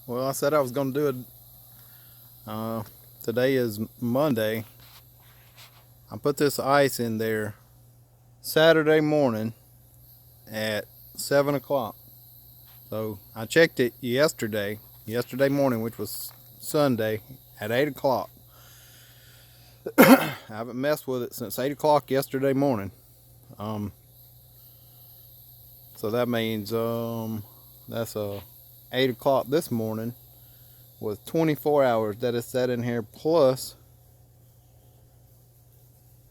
Well, I said I was going to do it. Today is Monday. I put this ice in there Saturday morning at 7 o'clock. So I checked it yesterday morning, which was Sunday, at 8 o'clock. I haven't messed with it since 8 o'clock yesterday morning. So that means that's 8 o'clock this morning with 24 hours that is set in here, plus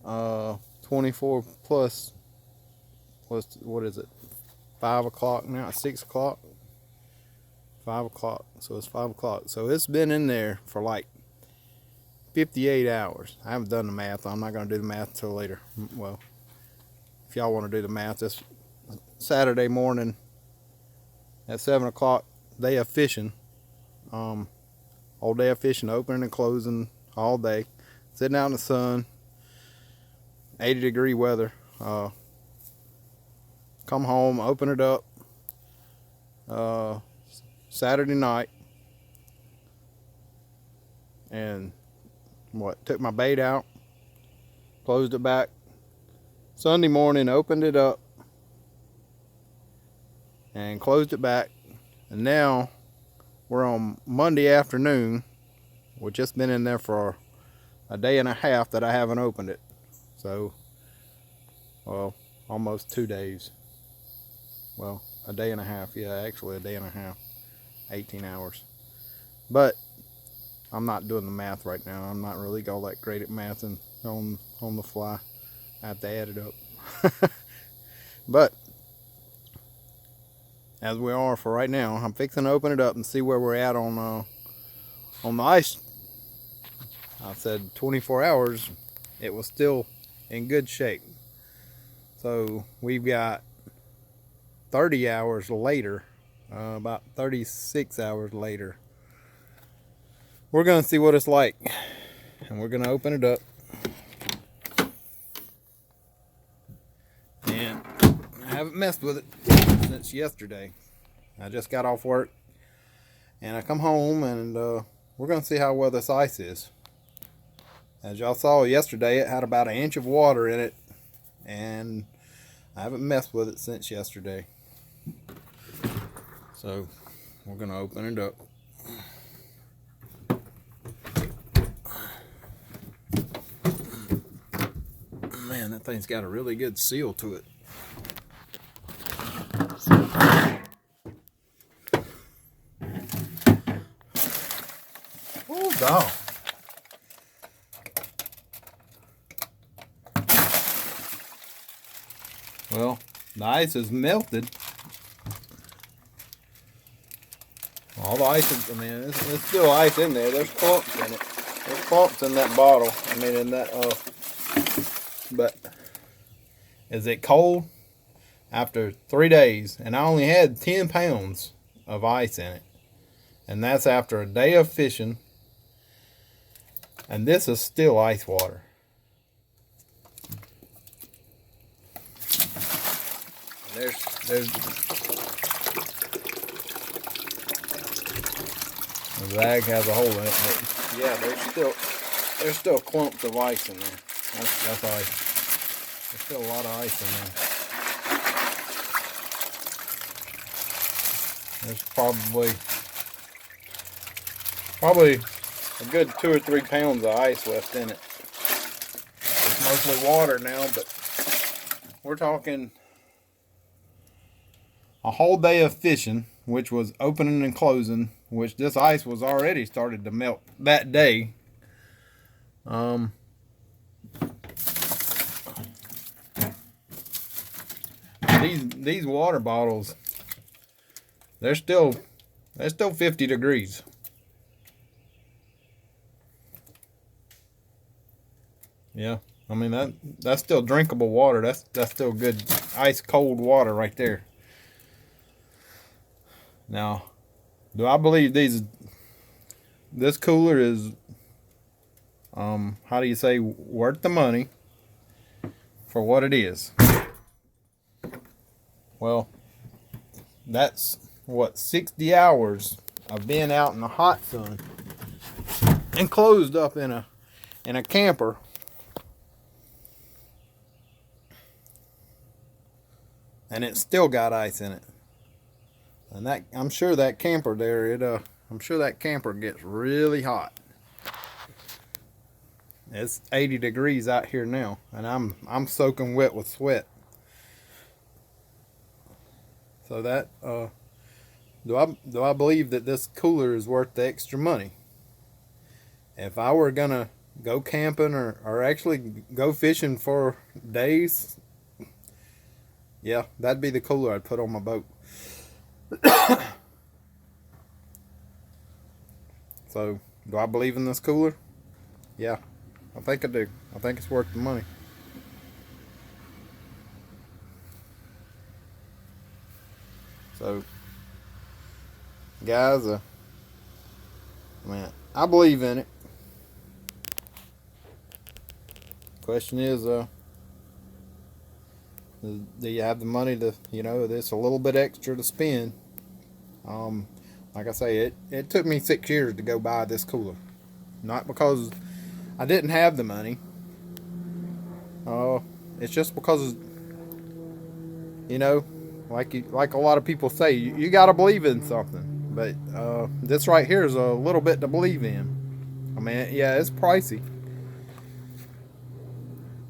24 plus what is it, 5 o'clock now, 6 o'clock, 5 o'clock, so it's 5 o'clock. So it's been in there for like 58 hours. I haven't done the math. I'm not going to do the math until later. Well, if y'all want to do the math, it's Saturday morning at 7 o'clock, day of fishing. All day of fishing, opening and closing all day, sitting out in the sun, 80-degree weather. Come home, open it up Saturday night, and took my bait out, closed it back. Sunday morning, opened it up and closed it back, and now we're on Monday afternoon. We've just been in there for a day and a half that I haven't opened it. So, well, almost 2 days. Well, a day and a half. Yeah, actually a day and a half. 18 hours. But I'm not doing the math right now. I'm not really all that great at mathing on the fly. I have to add it up. But as we are for right now, I'm fixing to open it up and see where we're at on the ice. I said 24 hours. It was still in good shape. So we've got 30 hours later, about 36 hours later. We're going to see what it's like, and we're going to open it up. And I haven't messed with it since yesterday. I just got off work, and I come home, and we're going to see how well this ice is. As y'all saw yesterday, it had about an inch of water in it, and I haven't messed with it since yesterday. So we're going to open it up. Man, that thing's got a really good seal to it. Oh, dog. Well, the ice is melted. All the ice is, there's still ice in there. There's clumps in it. There's clumps in that bottle. In that, but is it cold? After 3 days, and I only had 10 pounds of ice in it. And that's after a day of fishing. And this is still ice water. There's the bag has a hole in it, but yeah, there's still clumps of ice in there. That's ice. There's still a lot of ice in there. There's probably a good 2 or 3 pounds of ice left in it. It's mostly water now, but we're talking a whole day of fishing, which was opening and closing, which this ice was already started to melt that day. These water bottles, they're still 50 degrees. Yeah, that's still drinkable water. That's still good ice cold water right there. Now, do I believe this cooler is how do you say, worth the money for what it is? Well, that's what, 60 hours of being out in the hot sun and closed up in a camper. And it still got ice in it. And that, I'm sure that camper there, I'm sure that camper gets really hot. It's 80 degrees out here now, and I'm soaking wet with sweat. So that do I believe that this cooler is worth the extra money? If I were gonna go camping or actually go fishing for days, yeah, that'd be the cooler I'd put on my boat. So, do I believe in this cooler? Yeah, I think I do. I think it's worth the money. So, guys, man, I believe in it. Question is, do you have the money to, it's a little bit extra to spend? Like I say, it took me 6 years to go buy this cooler. Not because I didn't have the money. It's just because, like a lot of people say, you got to believe in something. But this right here is a little bit to believe in. I mean, yeah, it's pricey.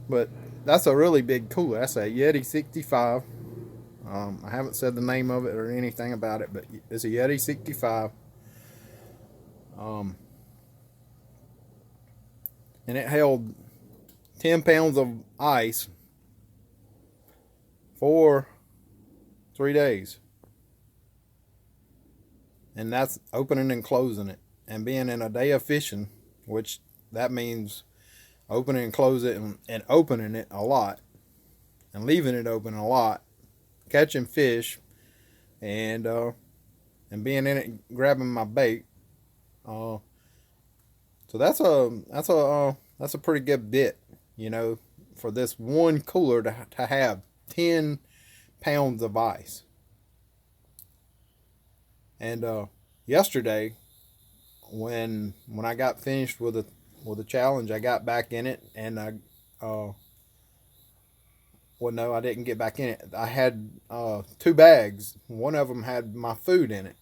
But that's a really big cooler. That's a Yeti 65. I haven't said the name of it or anything about it, but it's a Yeti 65. And it held 10 pounds of ice for 3 days. And that's opening and closing it. And being in a day of fishing, which that means opening and closing it and opening it a lot and leaving it open a lot, catching fish, and being in it, grabbing my bait. So that's a pretty good bit, for this one cooler to have 10 pounds of ice. And yesterday, when I got finished with the challenge, I got back in it, and well, no, I didn't get back in it. I had 2 bags. One of them had my food in it.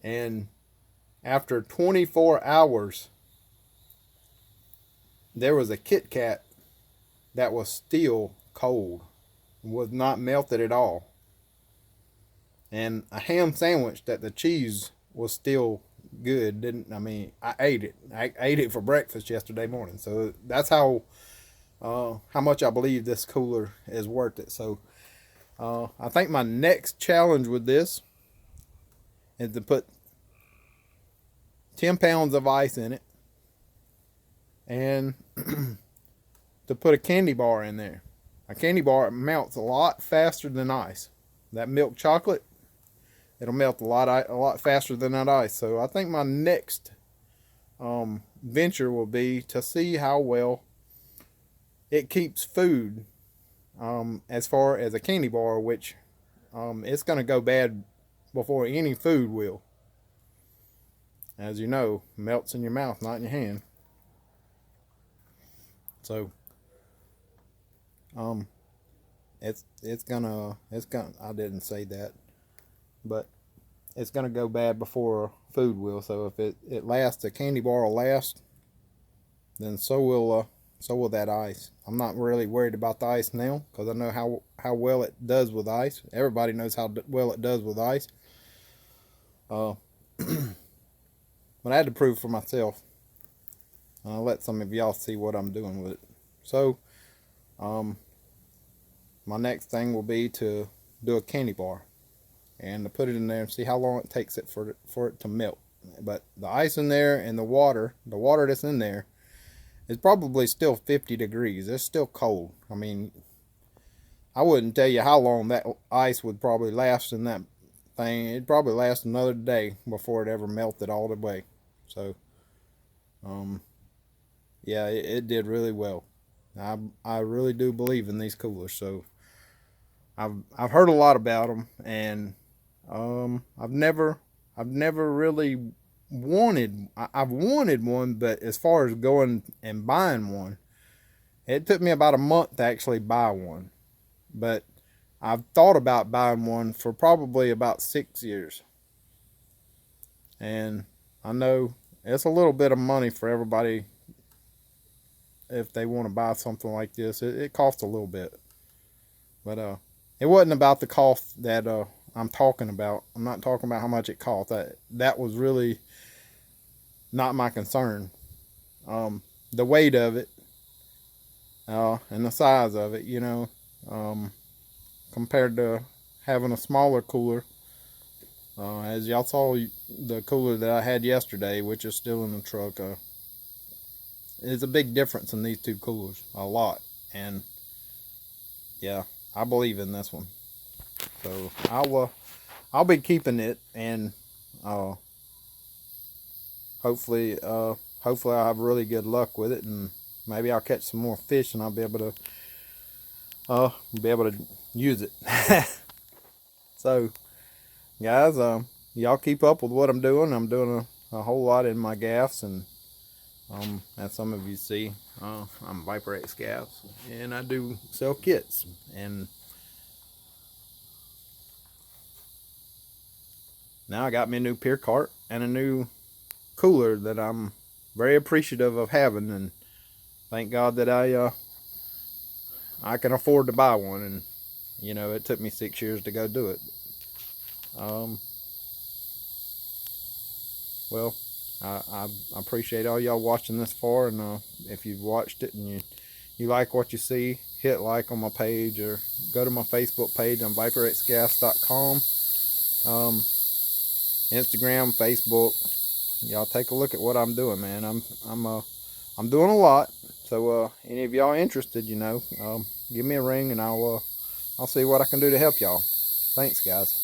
And after 24 hours, there was a Kit Kat that was still cold, was not melted at all. And a ham sandwich that the cheese was still good. I ate it. I ate it for breakfast yesterday morning. So that's how much I believe this cooler is worth it. So I think my next challenge with this is to put 10 pounds of ice in it, and to put a candy bar in there. A candy bar melts a lot faster than ice. That milk chocolate, it'll melt a lot faster than that ice. So I think my next venture will be to see how well it keeps food, as far as a candy bar, which it's going to go bad before any food will. As you know, melts in your mouth, not in your hand. So it's gonna I didn't say that, but it's gonna go bad before food will. So if it lasts, the candy bar will last, then so will that ice. I'm not really worried about the ice now, because I know how well it does with ice. Everybody knows how well it does with ice. But I had to prove for myself. I'll let some of y'all see what I'm doing with it. So, my next thing will be to do a candy bar and to put it in there and see how long it takes it for it to melt. But the ice in there and the water that's in there is probably still 50 degrees. It's still cold. I mean, I wouldn't tell you how long that ice would probably last in that thing. It'd probably last another day before it ever melted all the way. So, yeah, it did really well. I really do believe in these coolers. So, I've heard a lot about them, and I've never I've never really I've wanted one, but as far as going and buying one, it took me about a month to actually buy one. But I've thought about buying one for probably about 6 years. And I know it's a little bit of money for everybody if they want to buy something like this. It costs a little bit. But it wasn't about the cost that I'm talking about. I'm not talking about how much it cost. That was really not my concern. The weight of it and the size of it, compared to having a smaller cooler. As y'all saw, the cooler that I had yesterday, which is still in the truck, is a big difference in these two coolers. A lot. And yeah, I believe in this one. So I'll be keeping it, and hopefully I'll have really good luck with it, and maybe I'll catch some more fish, and I'll be able to use it. So guys, y'all keep up with what I'm doing. I'm doing a whole lot in my gaffs, and as some of you see, I'm Viper X Gaffs, and I do sell kits. And now I got me a new pier cart and a new cooler that I'm very appreciative of having, and thank God that I can afford to buy one. And it took me 6 years to go do it. Well, I appreciate all y'all watching this far, and if you've watched it and you like what you see, hit like on my page, or go to my Facebook page on viperxgaffs.com, Instagram, Facebook. Y'all take a look at what I'm doing, man. I'm doing a lot. So any of y'all interested, give me a ring, and I'll see what I can do to help y'all. Thanks, guys.